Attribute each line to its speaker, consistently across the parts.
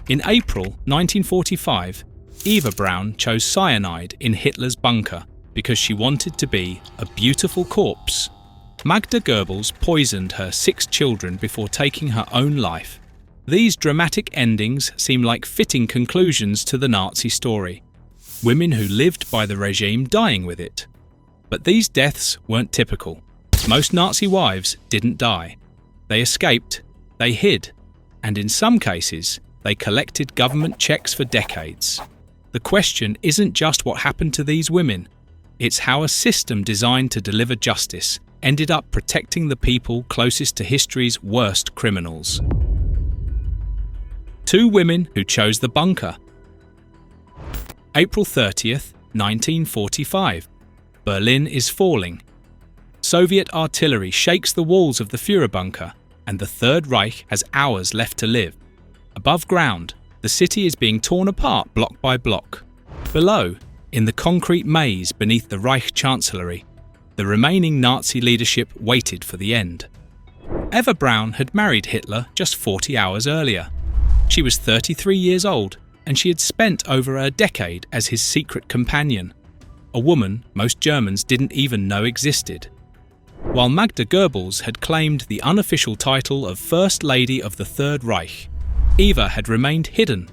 Speaker 1: In April 1945, Eva Braun chose cyanide in Hitler's bunker because she wanted to be a beautiful corpse. Magda Goebbels poisoned her 6 children before taking her own life. These dramatic endings seem like fitting conclusions to the Nazi story. Women who lived by the regime dying with it. But these deaths weren't typical. Most Nazi wives didn't die. They escaped, they hid, and in some cases, they collected government checks for decades. The question isn't just what happened to these women, it's how a system designed to deliver justice ended up protecting the people closest to history's worst criminals. 2 women who chose the bunker. April 30th, 1945. Berlin is falling. Soviet artillery shakes the walls of the Führer bunker, and the Third Reich has hours left to live. Above ground, the city is being torn apart block by block. Below, in the concrete maze beneath the Reich Chancellery, the remaining Nazi leadership waited for the end. Eva Braun had married Hitler just 40 hours earlier. She was 33 years old, and she had spent over a decade as his secret companion, a woman most Germans didn't even know existed. While Magda Goebbels had claimed the unofficial title of First Lady of the Third Reich, Eva had remained hidden,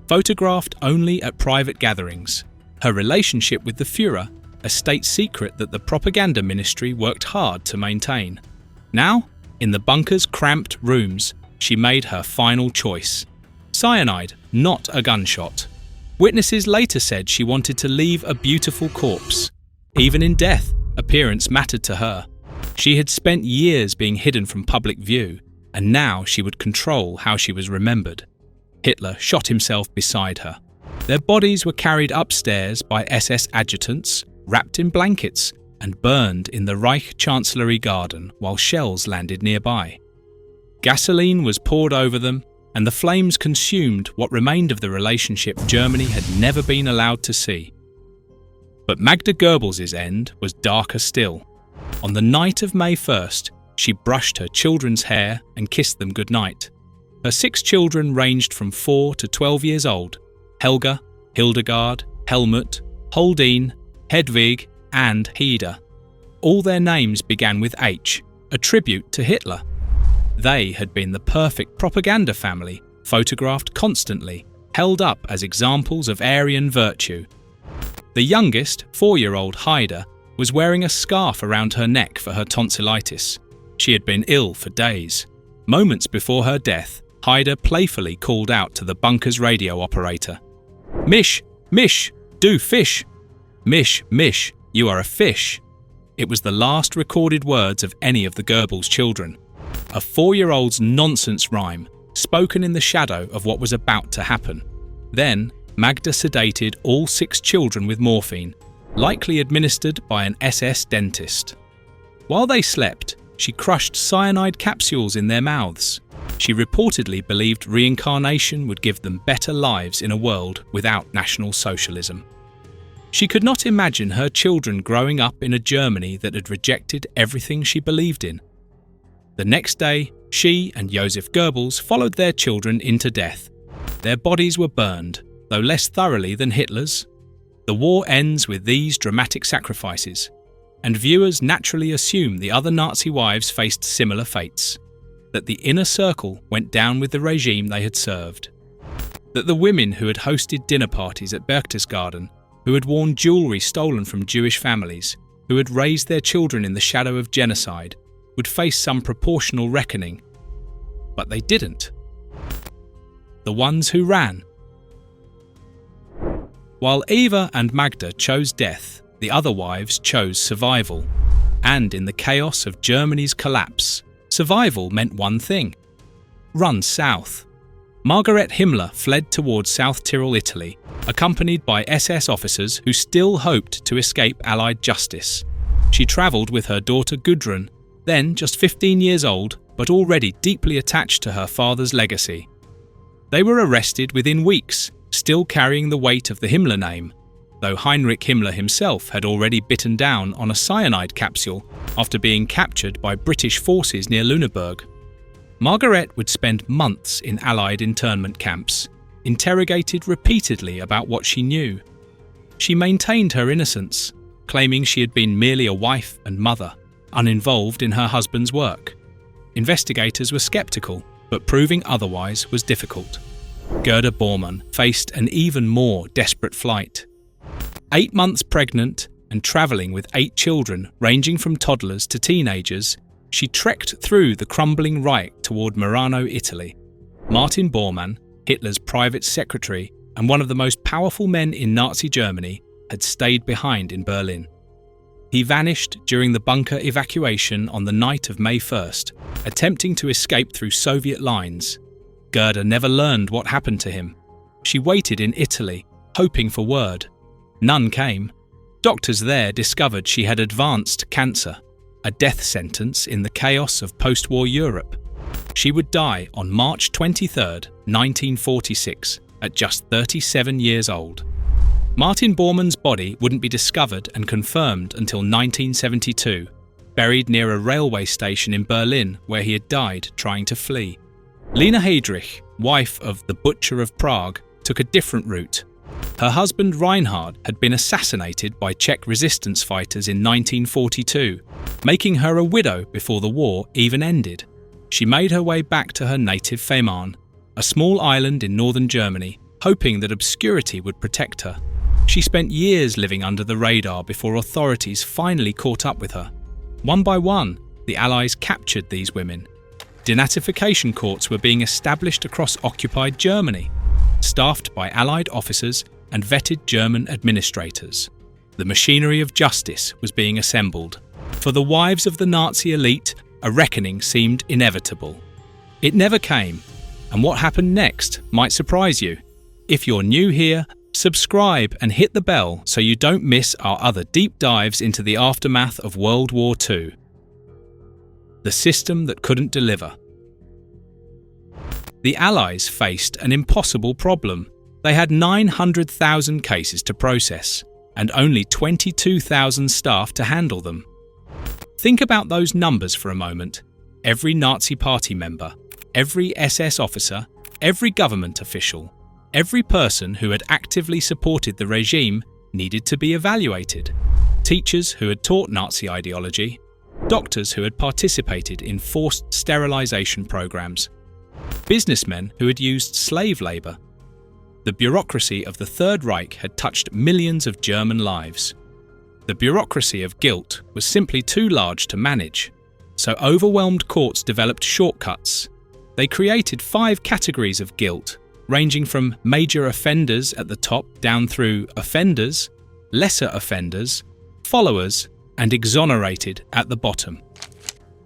Speaker 1: photographed only at private gatherings. Her relationship with the Führer, a state secret that the propaganda ministry worked hard to maintain. Now, in the bunker's cramped rooms, she made her final choice. Cyanide, not a gunshot. Witnesses later said she wanted to leave a beautiful corpse. Even in death, appearance mattered to her. She had spent years being hidden from public view, and now she would control how she was remembered. Hitler shot himself beside her. Their bodies were carried upstairs by SS adjutants, wrapped in blankets, and burned in the Reich Chancellery garden while shells landed nearby. Gasoline was poured over them, and the flames consumed what remained of the relationship Germany had never been allowed to see. But Magda Goebbels' end was darker still. On the night of May 1st, she brushed her children's hair and kissed them goodnight. Her 6 children ranged from 4 to 12 years old: Helga, Hildegard, Helmut, Holdine, Hedwig, and Heda. All their names began with H, a tribute to Hitler. They had been the perfect propaganda family, photographed constantly, held up as examples of Aryan virtue. The youngest, 4-year-old Heydrich, was wearing a scarf around her neck for her tonsillitis. She had been ill for days. Moments before her death, Heydrich playfully called out to the bunker's radio operator, "Mish, Mish, du fish! Mish, Mish, you are a fish." It was the last recorded words of any of the Goebbels children. A 4-year-old's nonsense rhyme, spoken in the shadow of what was about to happen. Then, Magda sedated all 6 children with morphine, likely administered by an SS dentist. While they slept, she crushed cyanide capsules in their mouths. She reportedly believed reincarnation would give them better lives in a world without National Socialism. She could not imagine her children growing up in a Germany that had rejected everything she believed in. The next day, she and Joseph Goebbels followed their children into death. Their bodies were burned, though less thoroughly than Hitler's. The war ends with these dramatic sacrifices, and viewers naturally assume the other Nazi wives faced similar fates, that the inner circle went down with the regime they had served, that the women who had hosted dinner parties at Berchtesgaden, who had worn jewellery stolen from Jewish families, who had raised their children in the shadow of genocide, would face some proportional reckoning. But they didn't. The ones who ran. While Eva and Magda chose death, the other wives chose survival. And in the chaos of Germany's collapse, survival meant one thing: run south. Margaret Himmler fled towards South Tyrol, Italy, accompanied by SS officers who still hoped to escape Allied justice. She travelled with her daughter Gudrun, then just 15 years old, but already deeply attached to her father's legacy. They were arrested within weeks, still carrying the weight of the Himmler name, though Heinrich Himmler himself had already bitten down on a cyanide capsule after being captured by British forces near Lüneburg. Margaret would spend months in Allied internment camps. interrogated repeatedly about what she knew. She maintained her innocence, claiming she had been merely a wife and mother, uninvolved in her husband's work. Investigators were skeptical, but proving otherwise was difficult. Gerda Bormann faced an even more desperate flight. 8 months pregnant and travelling with 8 children ranging from toddlers to teenagers, she trekked through the crumbling Reich toward Merano, Italy. Martin Bormann, Hitler's private secretary and one of the most powerful men in Nazi Germany, had stayed behind in Berlin. He vanished during the bunker evacuation on the night of May 1st, attempting to escape through Soviet lines. Gerda never learned what happened to him. She waited in Italy, hoping for word. None came. Doctors there discovered she had advanced cancer, a death sentence in the chaos of post-war Europe. She would die on March 23, 1946, at just 37 years old. Martin Bormann's body wouldn't be discovered and confirmed until 1972, buried near a railway station in Berlin where he had died trying to flee. Lina Heydrich, wife of the Butcher of Prague, took a different route. Her husband Reinhard had been assassinated by Czech resistance fighters in 1942, making her a widow before the war even ended. She made her way back to her native Fehmarn, a small island in northern Germany, hoping that obscurity would protect her. She spent years living under the radar before authorities finally caught up with her. One by one, the Allies captured these women. Denazification courts were being established across occupied Germany, staffed by Allied officers and vetted German administrators. The machinery of justice was being assembled. For the wives of the Nazi elite, a reckoning seemed inevitable. It never came, and what happened next might surprise you. If you're new here, subscribe and hit the bell so you don't miss our other deep dives into the aftermath of World War II. The system that couldn't deliver. The Allies faced an impossible problem. They had 900,000 cases to process, and only 22,000 staff to handle them. Think about those numbers for a moment. Every Nazi Party member, every SS officer, every government official, every person who had actively supported the regime needed to be evaluated. Teachers who had taught Nazi ideology, doctors who had participated in forced sterilization programs, businessmen who had used slave labor. The bureaucracy of the Third Reich had touched millions of German lives. The bureaucracy of guilt was simply too large to manage, so overwhelmed courts developed shortcuts. They created 5 categories of guilt, ranging from major offenders at the top down through offenders, lesser offenders, followers, and exonerated at the bottom.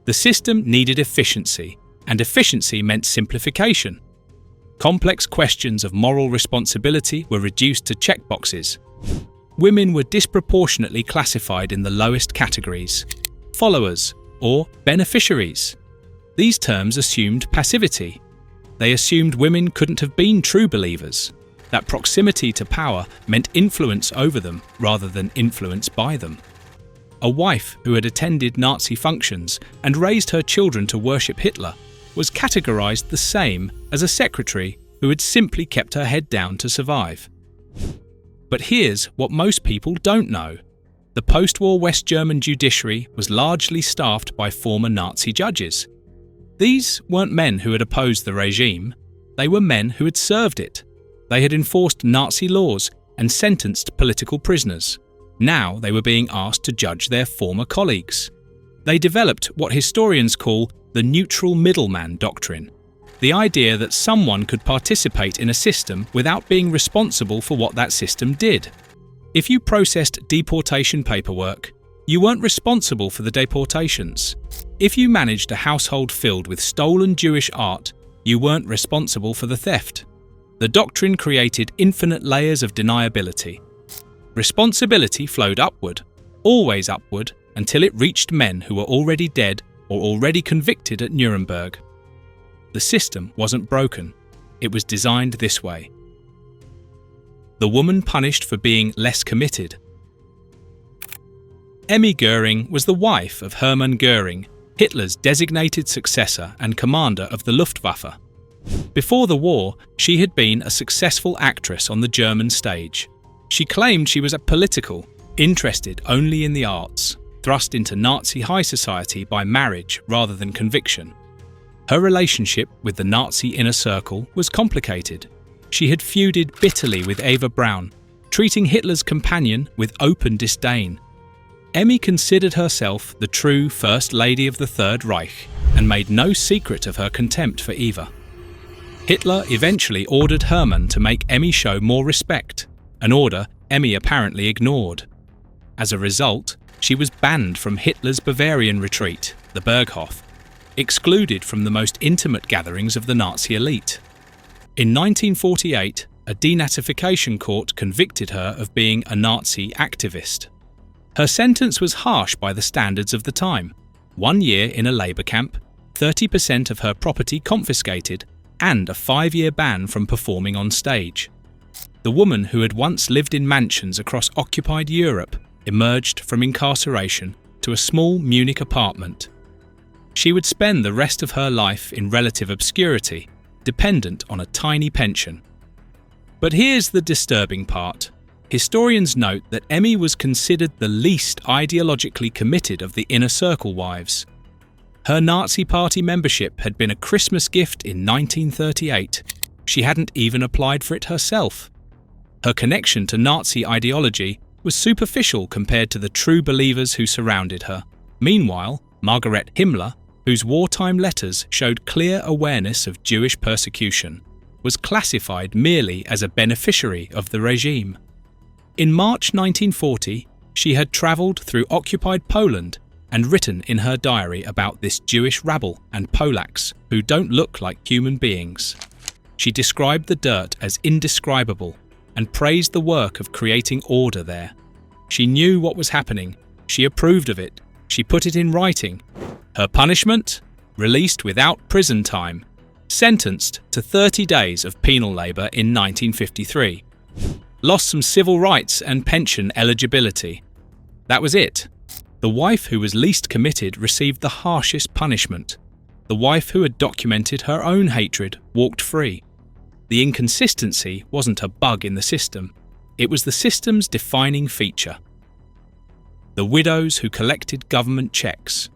Speaker 1: The system needed efficiency, and efficiency meant simplification. Complex questions of moral responsibility were reduced to checkboxes. Women were disproportionately classified in the lowest categories: followers or beneficiaries. These terms assumed passivity. They assumed women couldn't have been true believers, that proximity to power meant influence over them rather than influence by them. A wife who had attended Nazi functions and raised her children to worship Hitler was categorized the same as a secretary who had simply kept her head down to survive. But here's what most people don't know. The post-war West German judiciary was largely staffed by former Nazi judges. These weren't men who had opposed the regime, they were men who had served it. They had enforced Nazi laws and sentenced political prisoners. Now they were being asked to judge their former colleagues. They developed what historians call the neutral middleman doctrine, the idea that someone could participate in a system without being responsible for what that system did. If you processed deportation paperwork, you weren't responsible for the deportations. If you managed a household filled with stolen Jewish art, you weren't responsible for the theft. The doctrine created infinite layers of deniability. Responsibility flowed upward, always upward, until it reached men who were already dead or already convicted at Nuremberg. The system wasn't broken. It was designed this way. The woman punished for being less committed. Emmy Goering was the wife of Hermann Goering, Hitler's designated successor and commander of the Luftwaffe. Before the war, she had been a successful actress on the German stage. She claimed she was apolitical, interested only in the arts, thrust into Nazi high society by marriage rather than conviction. Her relationship with the Nazi inner circle was complicated. She had feuded bitterly with Eva Braun, treating Hitler's companion with open disdain. Emmy considered herself the true First Lady of the Third Reich and made no secret of her contempt for Eva. Hitler eventually ordered Hermann to make Emmy show more respect, an order Emmy apparently ignored. As a result, she was banned from Hitler's Bavarian retreat, the Berghof, excluded from the most intimate gatherings of the Nazi elite. In 1948, a denazification court convicted her of being a Nazi activist. Her sentence was harsh by the standards of the time: 1 year in a labour camp, 30% of her property confiscated, and a 5-year ban from performing on stage. The woman who had once lived in mansions across occupied Europe emerged from incarceration to a small Munich apartment. She would spend the rest of her life in relative obscurity, dependent on a tiny pension. But here's the disturbing part. Historians note that Emmy was considered the least ideologically committed of the inner circle wives. Her Nazi Party membership had been a Christmas gift in 1938. She hadn't even applied for it herself. Her connection to Nazi ideology was superficial compared to the true believers who surrounded her. Meanwhile, Margaret Himmler, whose wartime letters showed clear awareness of Jewish persecution, was classified merely as a beneficiary of the regime. In March 1940, she had travelled through occupied Poland and written in her diary about this Jewish rabble and Polacks who don't look like human beings. She described the dirt as indescribable and praised the work of creating order there. She knew what was happening. She approved of it. She put it in writing. Her punishment? Released without prison time. Sentenced to 30 days of penal labour in 1953. Lost some civil rights and pension eligibility. That was it. The wife who was least committed received the harshest punishment. The wife who had documented her own hatred walked free. The inconsistency wasn't a bug in the system. It was the system's defining feature. The widows who collected government checks.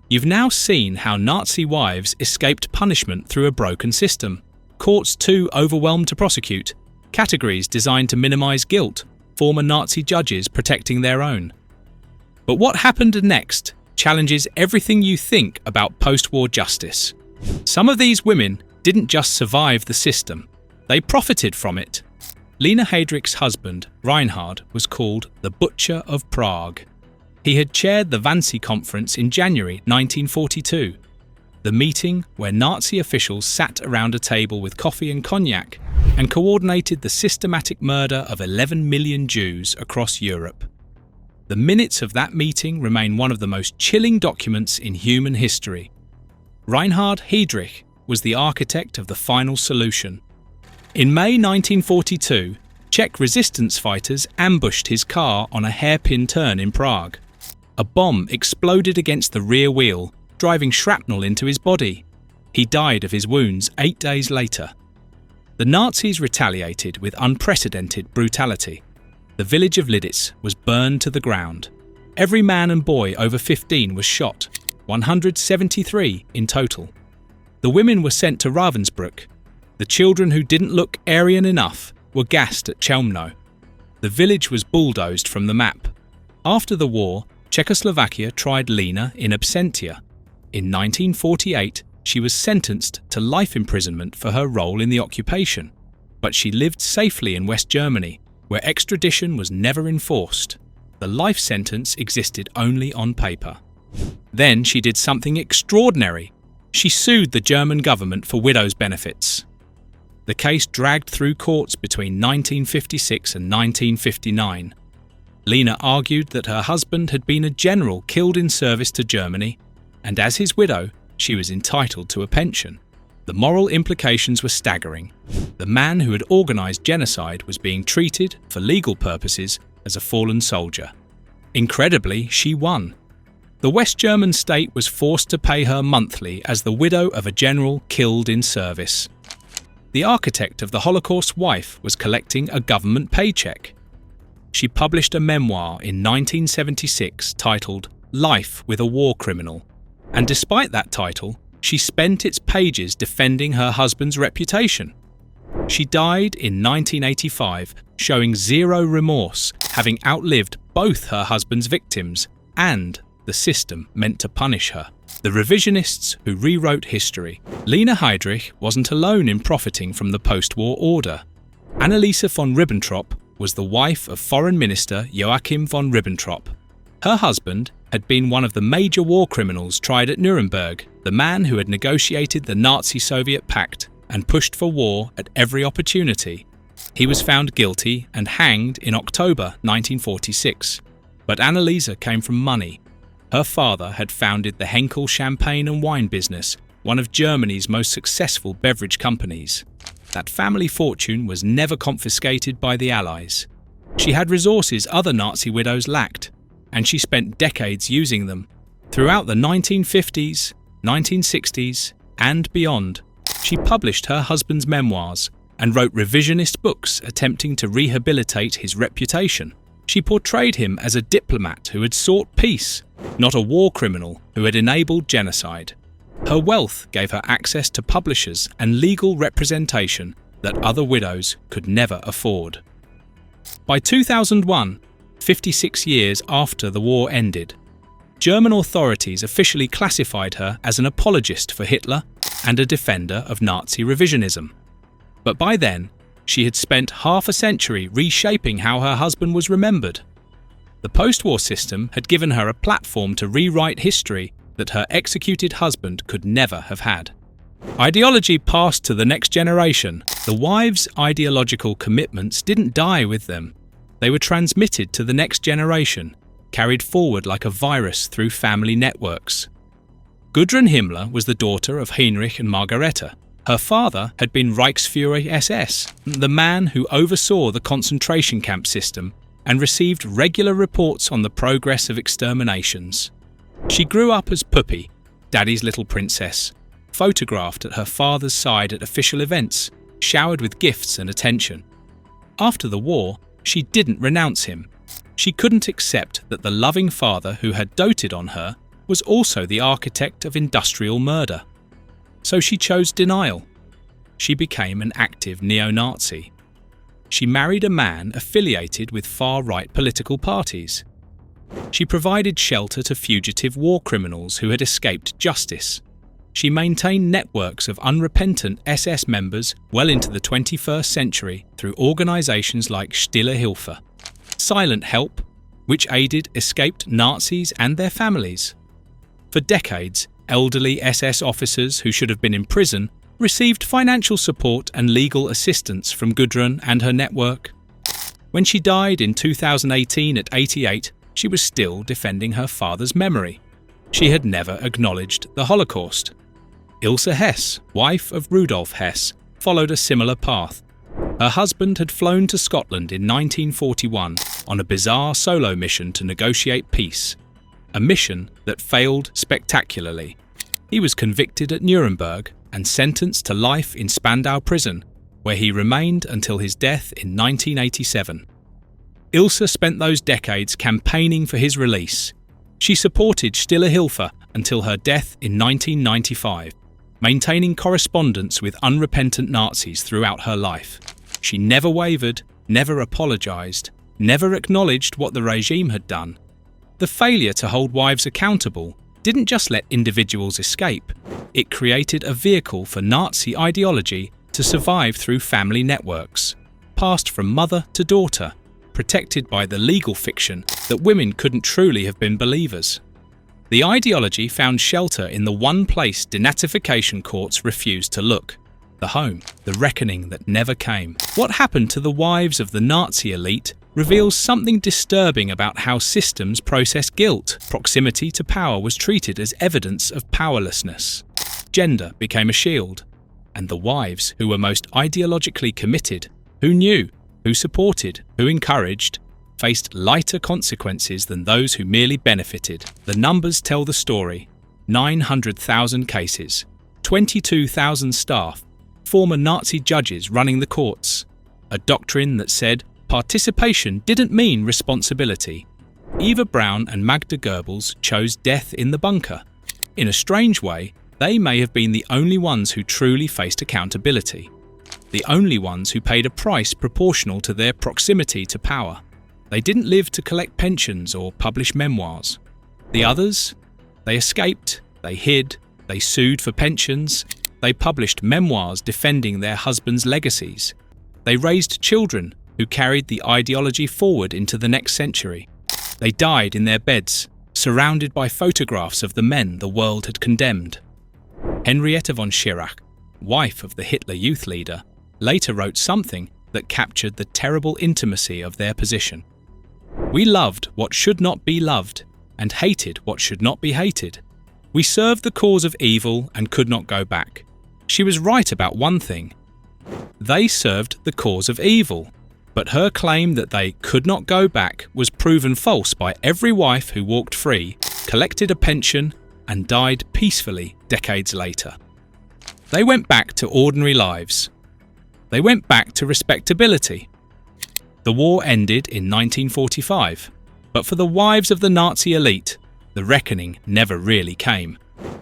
Speaker 1: You've now seen how Nazi wives escaped punishment through a broken system. Courts too overwhelmed to prosecute. Categories designed to minimise guilt. Former Nazi judges protecting their own. But what happened next challenges everything you think about post-war justice. Some of these women didn't just survive the system, they profited from it. Lina Heydrich's husband, Reinhard, was called the Butcher of Prague. He had chaired the Wannsee Conference in January 1942, the meeting where Nazi officials sat around a table with coffee and cognac and coordinated the systematic murder of 11 million Jews across Europe. The minutes of that meeting remain one of the most chilling documents in human history. Reinhard Heydrich was the architect of the final solution. In May 1942, Czech resistance fighters ambushed his car on a hairpin turn in Prague. A bomb exploded against the rear wheel, driving shrapnel into his body. He died of his wounds 8 days later. The Nazis retaliated with unprecedented brutality. The village of Liditz was burned to the ground. Every man and boy over 15 was shot, 173 in total. The women were sent to Ravensbrück. The children who didn't look Aryan enough were gassed at Chelmno. The village was bulldozed from the map. After the war, Czechoslovakia tried Lina in absentia. In 1948, she was sentenced to life imprisonment for her role in the occupation, but she lived safely in West Germany, where extradition was never enforced. The life sentence existed only on paper. Then she did something extraordinary. She sued the German government for widows' benefits. The case dragged through courts between 1956 and 1959. Lina argued that her husband had been a general killed in service to Germany, and as his widow, she was entitled to a pension. The moral implications were staggering. The man who had organised genocide was being treated, for legal purposes, as a fallen soldier. Incredibly, she won. The West German state was forced to pay her monthly as the widow of a general killed in service. The architect of the Holocaust wife was collecting a government paycheck. She published a memoir in 1976 titled Life with a War Criminal, and despite that title, she spent its pages defending her husband's reputation. She died in 1985, showing zero remorse, having outlived both her husband's victims and the system meant to punish her. The revisionists who rewrote history. Lina Heydrich wasn't alone in profiting from the post-war order. Anneliese von Ribbentrop was the wife of Foreign Minister Joachim von Ribbentrop. Her husband had been one of the major war criminals tried at Nuremberg, the man who had negotiated the Nazi-Soviet pact and pushed for war at every opportunity. He was found guilty and hanged in October 1946. But Anneliese came from money. Her father had founded the Henkel champagne and wine business, one of Germany's most successful beverage companies. That family fortune was never confiscated by the Allies. She had resources other Nazi widows lacked, and she spent decades using them. Throughout the 1950s, 1960s, and beyond, she published her husband's memoirs and wrote revisionist books attempting to rehabilitate his reputation. She portrayed him as a diplomat who had sought peace, not a war criminal who had enabled genocide. Her wealth gave her access to publishers and legal representation that other widows could never afford. By 2001, 56 years after the war ended, German authorities officially classified her as an apologist for Hitler and a defender of Nazi revisionism. But by then, she had spent half a century reshaping how her husband was remembered. The post-war system had given her a platform to rewrite history that her executed husband could never have had. Ideology passed to the next generation. The wives' ideological commitments didn't die with them. They were transmitted to the next generation, carried forward like a virus through family networks. Gudrun Himmler was the daughter of Heinrich and Margareta. Her father had been Reichsführer SS, the man who oversaw the concentration camp system and received regular reports on the progress of exterminations. She grew up as Puppy, Daddy's little princess, photographed at her father's side at official events, showered with gifts and attention. After the war, she didn't renounce him. She couldn't accept that the loving father who had doted on her was also the architect of industrial murder. So she chose denial. She became an active neo-Nazi. She married a man affiliated with far-right political parties. She provided shelter to fugitive war criminals who had escaped justice. She maintained networks of unrepentant SS members well into the 21st century through organisations like Stille Hilfe, Silent Help, which aided escaped Nazis and their families. For decades, elderly SS officers who should have been in prison received financial support and legal assistance from Gudrun and her network. When she died in 2018 at 88, she was still defending her father's memory. She had never acknowledged the Holocaust. Ilse Hess, wife of Rudolf Hess, followed a similar path. Her husband had flown to Scotland in 1941 on a bizarre solo mission to negotiate peace, a mission that failed spectacularly. He was convicted at Nuremberg and sentenced to life in Spandau prison, where he remained until his death in 1987. Ilse spent those decades campaigning for his release. She supported Stille Hilfe until her death in 1995, maintaining correspondence with unrepentant Nazis throughout her life. She never wavered, never apologised, never acknowledged what the regime had done. The failure to hold wives accountable didn't just let individuals escape, it created a vehicle for Nazi ideology to survive through family networks, passed from mother to daughter, protected by the legal fiction that women couldn't truly have been believers. The ideology found shelter in the one place denazification courts refused to look: the home, the reckoning that never came. What happened to the wives of the Nazi elite reveals something disturbing about how systems process guilt. Proximity to power was treated as evidence of powerlessness. Gender became a shield, and the wives who were most ideologically committed, who knew, who supported, who encouraged, faced lighter consequences than those who merely benefited. The numbers tell the story. 900,000 cases, 22,000 staff, former Nazi judges running the courts, a doctrine that said participation didn't mean responsibility. Eva Braun and Magda Goebbels chose death in the bunker. In a strange way, they may have been the only ones who truly faced accountability, the only ones who paid a price proportional to their proximity to power. They didn't live to collect pensions or publish memoirs. The others? They escaped, they hid, they sued for pensions, they published memoirs defending their husbands' legacies. They raised children who carried the ideology forward into the next century. They died in their beds, surrounded by photographs of the men the world had condemned. Henrietta von Schirach, wife of the Hitler Youth leader, later wrote something that captured the terrible intimacy of their position. We loved what should not be loved, and hated what should not be hated. We served the cause of evil and could not go back. She was right about one thing. They served the cause of evil, but her claim that they could not go back was proven false by every wife who walked free, collected a pension, and died peacefully decades later. They went back to ordinary lives. They went back to respectability. The war ended in 1945, but for the wives of the Nazi elite, the reckoning never really came.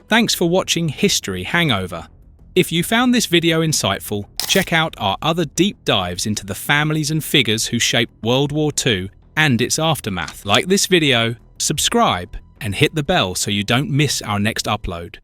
Speaker 1: Thanks for watching History Hangover. If you found this video insightful, check out our other deep dives into the families and figures who shaped World War II and its aftermath. Like this video, subscribe, and hit the bell so you don't miss our next upload.